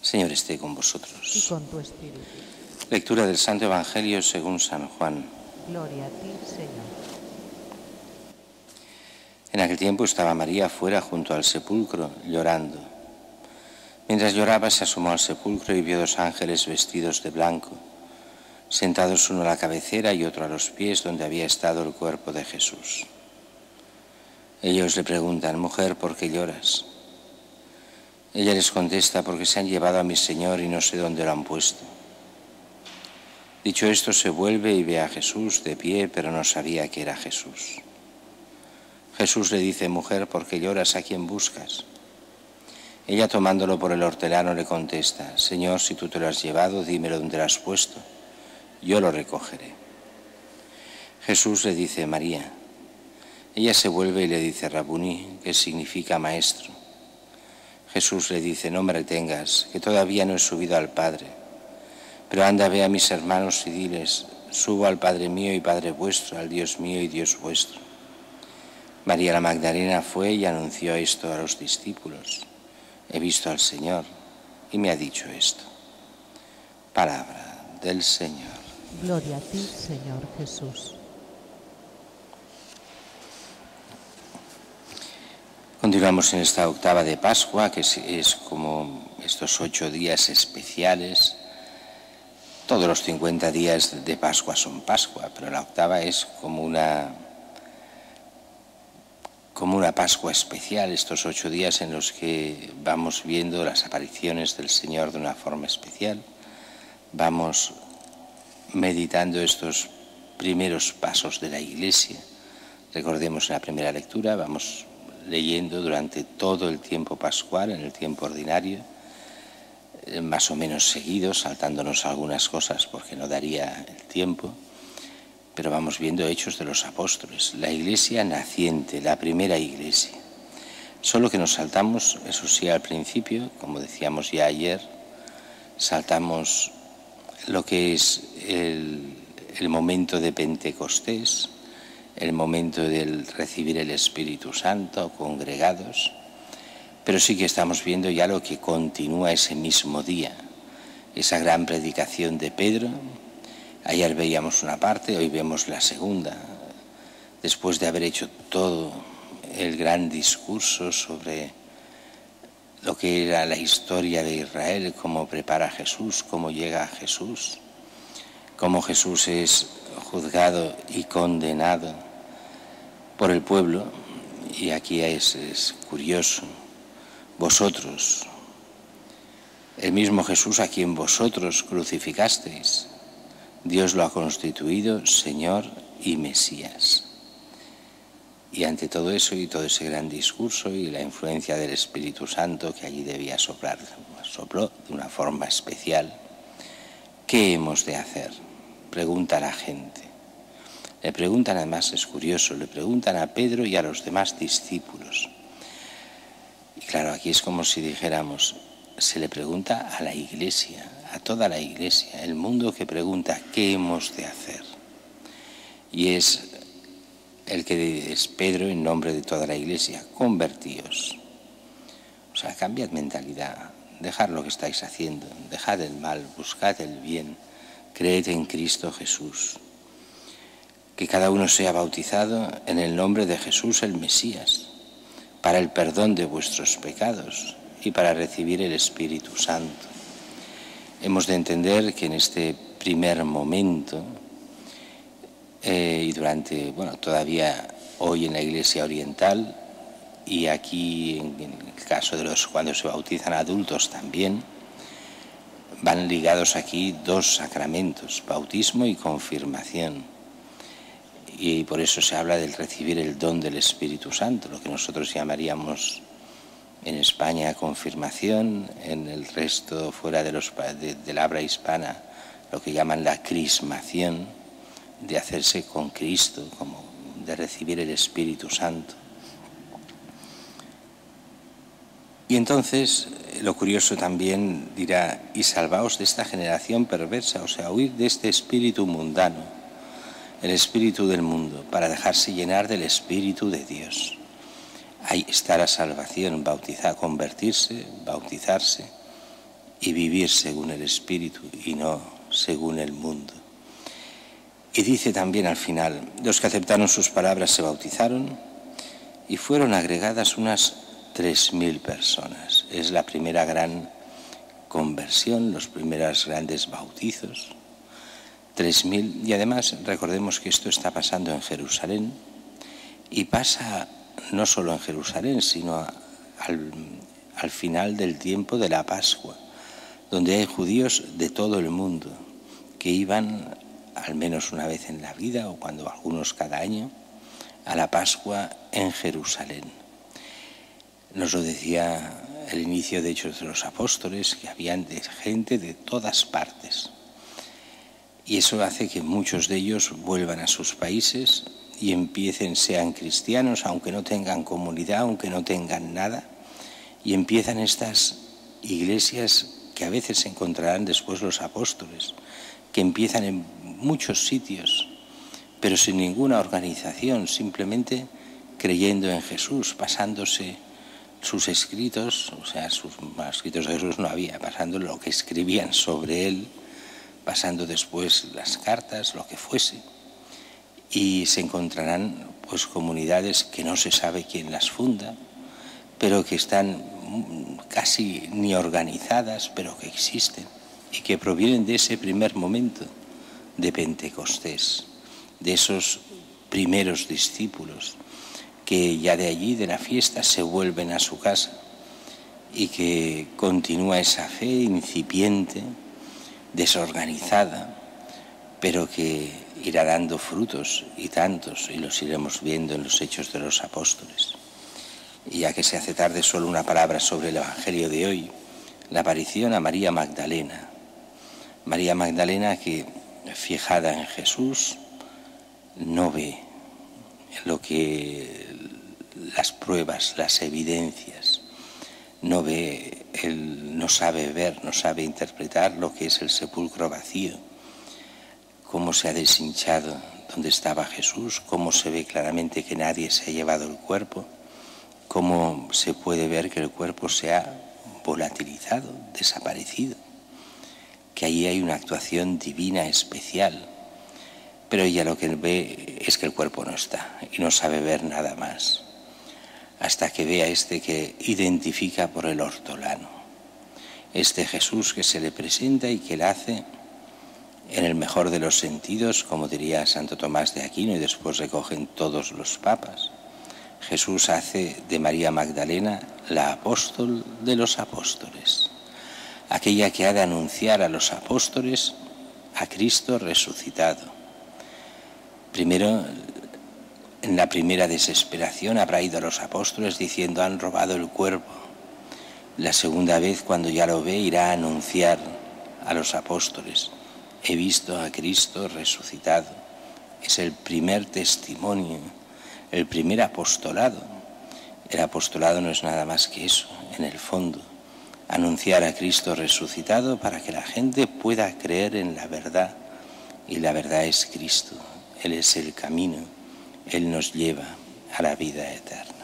Señor esté con y vosotros. con tu espíritu. Lectura del Santo Evangelio según San Juan. Gloria a ti, Señor. En aquel tiempo estaba María fuera junto al sepulcro, llorando. Mientras lloraba se asomó al sepulcro y vio dos ángeles vestidos de blanco, sentados uno a la cabecera y otro a los pies donde había estado el cuerpo de Jesús. Ellos le preguntan: «Mujer, ¿por qué lloras?». Ella les contesta: «Porque se han llevado a mi Señor y no sé dónde lo han puesto». Dicho esto, se vuelve y ve a Jesús de pie, pero no sabía que era Jesús. Jesús le dice: «Mujer, ¿por qué lloras? ¿A quién buscas?». Ella, tomándolo por el hortelano, le contesta: «Señor, si tú te lo has llevado, dímelo dónde lo has puesto. Yo lo recogeré». Jesús le dice: «María». Ella se vuelve y le dice: «Rabuni», que significa maestro. Jesús le dice: «No me retengas, que todavía no he subido al Padre. Pero anda, ve a mis hermanos y diles: subo al Padre mío y Padre vuestro, al Dios mío y Dios vuestro». María la Magdalena fue y anunció esto a los discípulos: «He visto al Señor y me ha dicho esto». Palabra del Señor. Gloria a ti, Señor Jesús. Continuamos en esta octava de Pascua, que es como estos 8 días especiales. Todos los 50 días de Pascua son Pascua, pero la octava es como una Pascua especial, estos 8 días en los que vamos viendo las apariciones del Señor de una forma especial. Vamos meditando estos primeros pasos de la Iglesia. Recordemos en la primera lectura, vamos leyendo durante todo el tiempo pascual, en el tiempo ordinario, más o menos seguidos, saltándonos algunas cosas porque no daría el tiempo, pero vamos viendo Hechos de los Apóstoles, la Iglesia naciente, la primera Iglesia. Solo que nos saltamos, eso sí, al principio, como decíamos ya ayer, saltamos lo que es el momento de Pentecostés, el momento del recibir el Espíritu Santo, congregados, pero sí que estamos viendo ya lo que continúa ese mismo día, esa gran predicación de Pedro. Ayer veíamos una parte, hoy vemos la segunda, después de haber hecho todo el gran discurso sobre lo que era la historia de Israel, cómo prepara a Jesús, cómo llega a Jesús, cómo Jesús es juzgado y condenado por el pueblo. Y aquí es curioso: vosotros, el mismo Jesús a quien vosotros crucificasteis, Dios lo ha constituido Señor y Mesías. Y ante todo eso y todo ese gran discurso y la influencia del Espíritu Santo que allí debía soplar, sopló de una forma especial. ¿Qué hemos de hacer?, pregunta la gente. Le preguntan, además es curioso, le preguntan a Pedro y a los demás discípulos. Y claro, aquí es como si dijéramos, se le pregunta a la Iglesia, a toda la Iglesia, el mundo que pregunta ¿qué hemos de hacer? Y es el que es Pedro en nombre de toda la Iglesia: convertíos. O sea, cambiad mentalidad, dejad lo que estáis haciendo, dejad el mal, buscad el bien, creed en Cristo Jesús. Que cada uno sea bautizado en el nombre de Jesús el Mesías, para el perdón de vuestros pecados y para recibir el Espíritu Santo. Hemos de entender que en este primer momento y durante, todavía hoy en la Iglesia Oriental y aquí en el caso de cuando se bautizan adultos también, van ligados aquí 2 sacramentos, bautismo y confirmación. Y por eso se habla del recibir el don del Espíritu Santo, lo que nosotros llamaríamos en España confirmación, en el resto fuera del habla hispana lo que llaman la crismación, de hacerse con Cristo, como de recibir el Espíritu Santo. Y entonces lo curioso también dirá: y salvaos de esta generación perversa, o sea, huid de este espíritu mundano, el espíritu del mundo, para dejarse llenar del Espíritu de Dios. Ahí está la salvación, convertirse, bautizarse y vivir según el Espíritu y no según el mundo. Y dice también al final, los que aceptaron sus palabras se bautizaron y fueron agregadas unas 3.000 personas. Es la primera gran conversión, los primeros grandes bautizos. 3.000, y además recordemos que esto está pasando en Jerusalén y pasa no solo en Jerusalén, sino al final del tiempo de la Pascua, donde hay judíos de todo el mundo que iban al menos una vez en la vida, o cuando algunos cada año, a la Pascua en Jerusalén. Nos lo decía el inicio de Hechos de los Apóstoles, que habían gente de todas partes. Y eso hace que muchos de ellos vuelvan a sus países y empiecen, sean cristianos, aunque no tengan comunidad, aunque no tengan nada, y empiezan estas iglesias que a veces se encontrarán después los apóstoles, que empiezan en muchos sitios, pero sin ninguna organización, simplemente creyendo en Jesús, pasándose sus escritos, o sea, sus escritos de Jesús no había, pasando lo que escribían sobre él, pasando después las cartas, lo que fuese, y se encontrarán pues comunidades que no se sabe quién las funda, pero que están casi ni organizadas, pero que existen y que provienen de ese primer momento de Pentecostés, de esos primeros discípulos que ya de allí, de la fiesta, se vuelven a su casa y que continúa esa fe incipiente, desorganizada, pero que irá dando frutos y tantos, y los iremos viendo en los Hechos de los Apóstoles. Y ya que se hace tarde, solo una palabra sobre el Evangelio de hoy, la aparición a María Magdalena. María Magdalena que, fijada en Jesús, no ve lo que las pruebas, las evidencias, no ve, no sabe ver, no sabe interpretar lo que es el sepulcro vacío, cómo se ha deshinchado donde estaba Jesús, cómo se ve claramente que nadie se ha llevado el cuerpo, cómo se puede ver que el cuerpo se ha volatilizado, desaparecido, que allí hay una actuación divina especial, pero ella lo que ve es que el cuerpo no está y no sabe ver nada más, hasta que vea este que identifica por el hortolano, este Jesús que se le presenta y que le hace, en el mejor de los sentidos, como diría Santo Tomás de Aquino y después recogen todos los papas, Jesús hace de María Magdalena la apóstol de los apóstoles, aquella que ha de anunciar a los apóstoles a Cristo resucitado. Primero, en la primera desesperación, habrá ido a los apóstoles diciendo: han robado el cuerpo. La segunda vez, cuando ya lo ve, irá a anunciar a los apóstoles: he visto a Cristo resucitado. Es el primer testimonio, el primer apostolado. El apostolado no es nada más que eso, en el fondo, anunciar a Cristo resucitado para que la gente pueda creer en la verdad, y la verdad es Cristo. Él es el camino, Él nos lleva a la vida eterna.